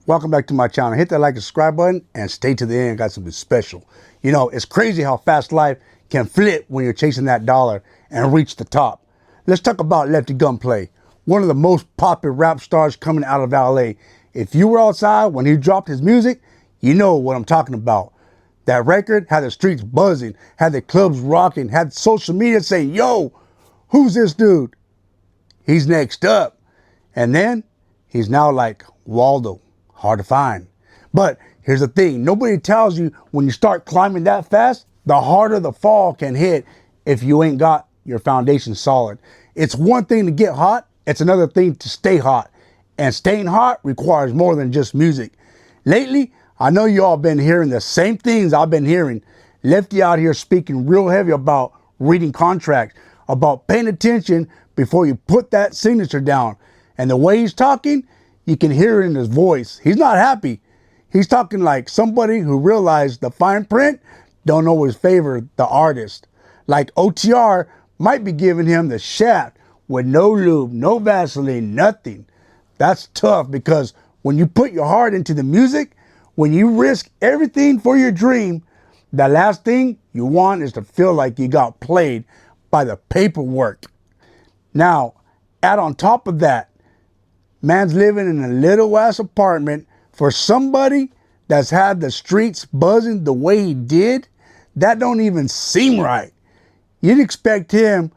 Welcome back to my channel. Hit that like and subscribe button and stay to the end. Got something special. You know, it's crazy how fast life can flip when you're chasing that dollar and reach the top. Let's talk about Lefty Gun, one of the most popular rap stars coming out of LA. If you were outside when he dropped his music, you know what I'm talking about. That record had the streets buzzing, had the clubs rocking, had social media saying, yo, who's this dude? He's next up. And then he's now like Waldo. Hard to find. But here's the thing. Nobody tells you when you start climbing that fast, the harder the fall can hit if you ain't got your foundation solid. It's one thing to get hot. It's another thing to stay hot. And staying hot requires more than just music. Lately, I know you all been hearing the same things I've been hearing. Lefty out here speaking real heavy about reading contracts, about paying attention before you put that signature down. And the way he's talking, you can hear it in his voice. He's not happy. He's talking like somebody who realized the fine print don't always favor the artist. Like OTR might be giving him the shaft with no lube, no Vaseline, nothing. That's tough because when you put your heart into the music, when you risk everything for your dream, the last thing you want is to feel like you got played by the paperwork. Now, add on top of that, man's living in a little ass apartment for somebody that's had the streets buzzing the way he did. That don't even seem right. You'd expect him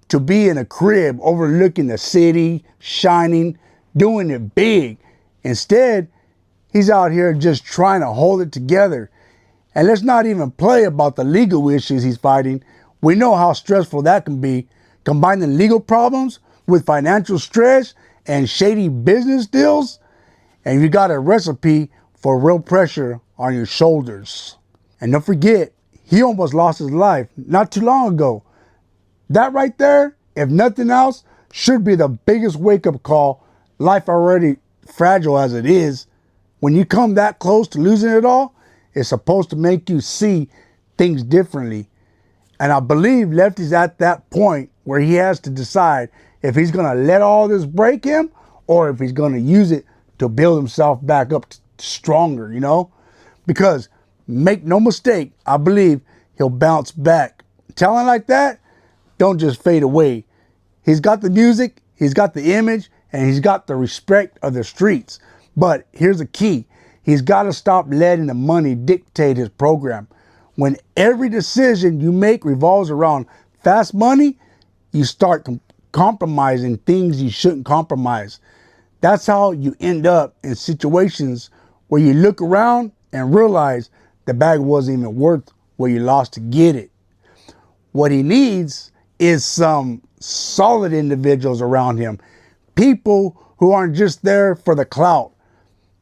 to be in a crib overlooking the city, shining, doing it big. Instead, he's out here just trying to hold it together. And let's not even play about the legal issues he's fighting. We know how stressful that can be. Combining legal problems with financial stress and shady business deals, and you got a recipe for real pressure on your shoulders. And don't forget, he almost lost his life not too long ago. That right there, if nothing else, should be the biggest wake-up call. Life already fragile as it is. When you come that close to losing it all, it's supposed to make you see things differently. And I believe Lefty's at that point where he has to decide if he's going to let all this break him or if he's going to use it to build himself back up stronger, you know? Because make no mistake, I believe he'll bounce back. Talent like that don't just fade away. He's got the music, he's got the image, and he's got the respect of the streets. But here's the key. He's got to stop letting the money dictate his program. When every decision you make revolves around fast money, you start compromising things you shouldn't compromise. That's how you end up in situations where you look around and realize the bag wasn't even worth what you lost to get it. What he needs is some solid individuals around him. People who aren't just there for the clout,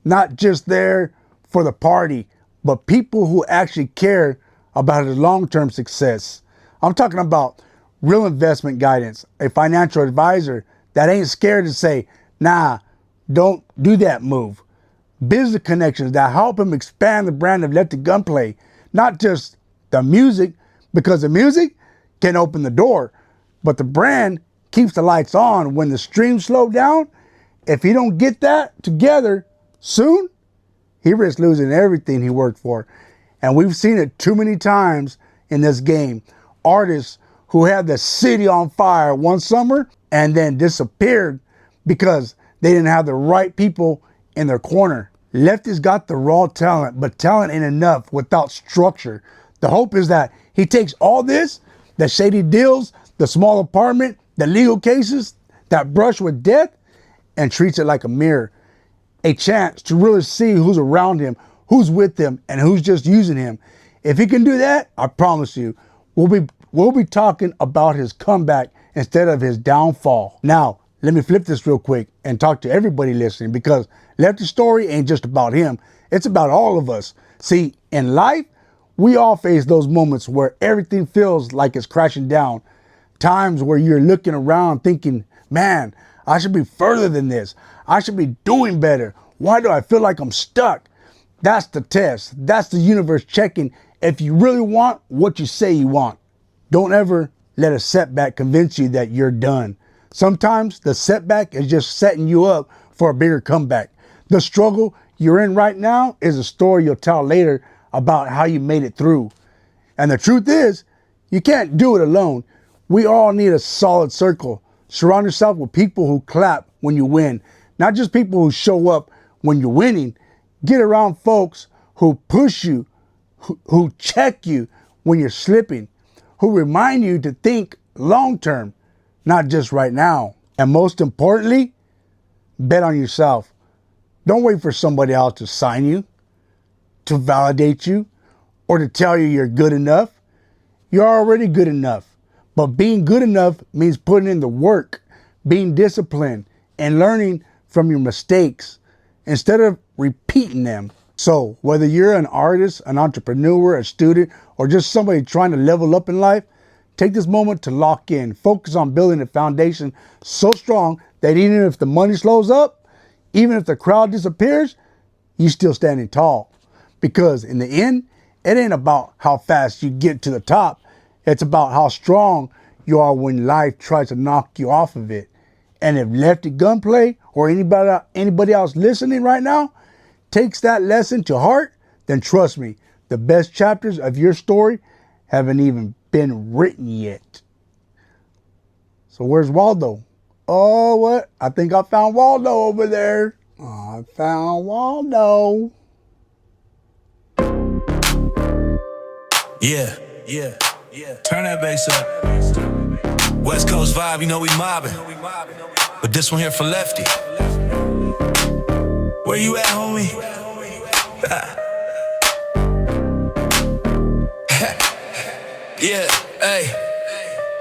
not just there for the party, but people who actually care about his long-term success. I'm talking about real investment guidance, a financial advisor that ain't scared to say, nah, don't do that move. Business connections that help him expand the brand of Lefty Gun, not just the music, because the music can open the door, but the brand keeps the lights on when the streams slow down. If he don't get that together soon, he risks losing everything he worked for. And we've seen it too many times in this game. Artists who had the city on fire one summer and then disappeared because they didn't have the right people in their corner. Lefty's got the raw talent, but talent ain't enough without structure. The hope is that he takes all this, the shady deals, the small apartment, the legal cases, that brush with death, and treats it like a mirror. A chance to really see who's around him, who's with him, and who's just using him. If he can do that, I promise you, we'll be talking about his comeback instead of his downfall. Now, let me flip this real quick and talk to everybody listening, because Lefty's story ain't just about him. It's about all of us. See, in life, we all face those moments where everything feels like it's crashing down. Times where you're looking around thinking, man, I should be further than this. I should be doing better. Why do I feel like I'm stuck? That's the test. That's the universe checking if you really want what you say you want. Don't ever let a setback convince you that you're done. Sometimes the setback is just setting you up for a bigger comeback. The struggle you're in right now is a story you'll tell later about how you made it through. And the truth is, you can't do it alone. We all need a solid circle. Surround yourself with people who clap when you win, not just people who show up when you're winning. Get around folks who push you, who check you when you're slipping, who remind you to think long term, not just right now. And most importantly, bet on yourself. Don't wait for somebody else to sign you, to validate you, or to tell you you're good enough. You're already good enough. But being good enough means putting in the work, being disciplined, and learning from your mistakes instead of repeating them. So whether you're an artist, an entrepreneur, a student, or just somebody trying to level up in life, take this moment to lock in. Focus on building a foundation so strong that even if the money slows up, even if the crowd disappears, you're still standing tall. Because in the end, it ain't about how fast you get to the top. It's about how strong you are when life tries to knock you off of it. And if Lefty Gunplay or anybody else listening right now takes that lesson to heart, then trust me, the best chapters of your story haven't even been written yet. So where's Waldo? Oh, what? I think I found Waldo over there. Oh, I found Waldo. Yeah. Turn that bass up. West Coast vibe, you know we mobbing. But this one here for Lefty. Where you at, homie? Yeah, hey.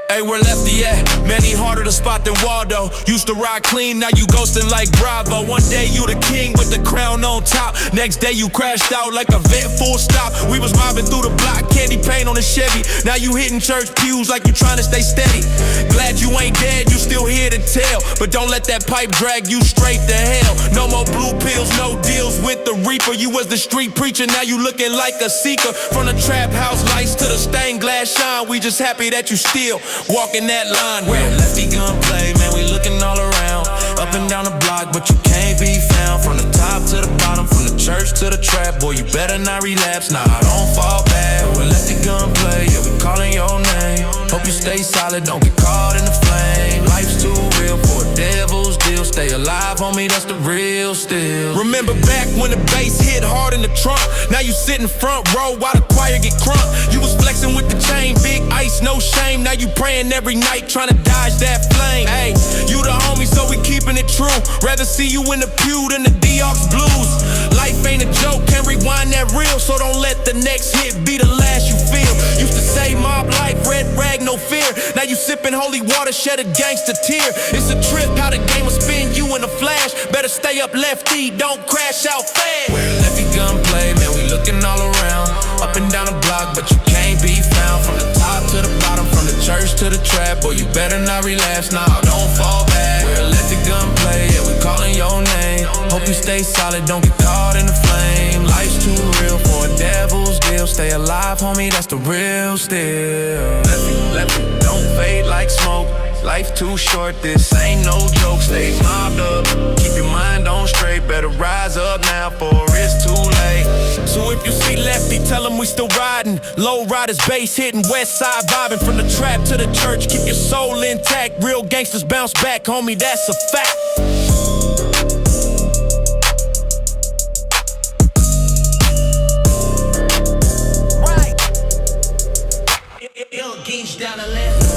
Hey, where Lefty at? Man, he harder to spot than Waldo. Used to ride clean, now you ghosting like Bravo. One day you the king with the crown on top. Next day you crashed out like a vet full stop. We was mobbing through the block, candy paint on the Chevy. Now you hitting church pews like you trying to stay steady. Glad you ain't dead, you still here to tell. But don't let that pipe drag you straight to hell. No more blue pills, no deals with the reaper. You was the street preacher, now you looking like a seeker. From the trap house lights to the stained glass shine, we just happy that you still walking that line. Where Lefty Gunplay, man, we looking all around. Up and down the block, but you can't be found. From the top to the bottom, from the church to the trap. Boy, you better not relapse, nah, don't fall back. Where Lefty Gunplay, yeah, we calling your name. Hope you stay solid, don't get caught in the flame. Life's too real for a devil's deal. Stay alive, homie, that's the real still. Remember back when the bass hit hard in the trunk. Now you sitting front row while the choir get crunk. You was flexing with the chain, big ice, no shame. Now you praying every night, trying to dodge that flame. Hey, you the homie, so we keeping it true. Rather see you in the pew than the D-Ox blues. Life ain't a joke, can't rewind that real. So don't let the next hit be the last you feel. Used to say mob life, red rag, no fear. Now you sipping holy water, shed a gangster tear. It's a trip, how the game will spin you in a flash. Better stay up Lefty, don't crash out fast. Where Lefty Gunplay, man, we looking all around. Up and down the block, but you can't be found. From the top to the bottom, from the church to the trap. Boy, you better not relapse, nah, don't fall back. Where Lefty Gunplay, yeah, we calling your name. Hope you stay solid, don't get caught in the flame. Life's too real for a devil's deal. Stay alive, homie, that's the real still. Lefty, don't fade like smoke. Life too short, this ain't no joke. Stay mobbed up, keep your mind on straight. Better rise up now, for it's too late. So if you see Lefty, tell him we still riding. Low riders, bass hitting, west side vibing. From the trap to the church, keep your soul intact. Real gangsters bounce back, homie, that's a fact. Right. Ill geese down the left.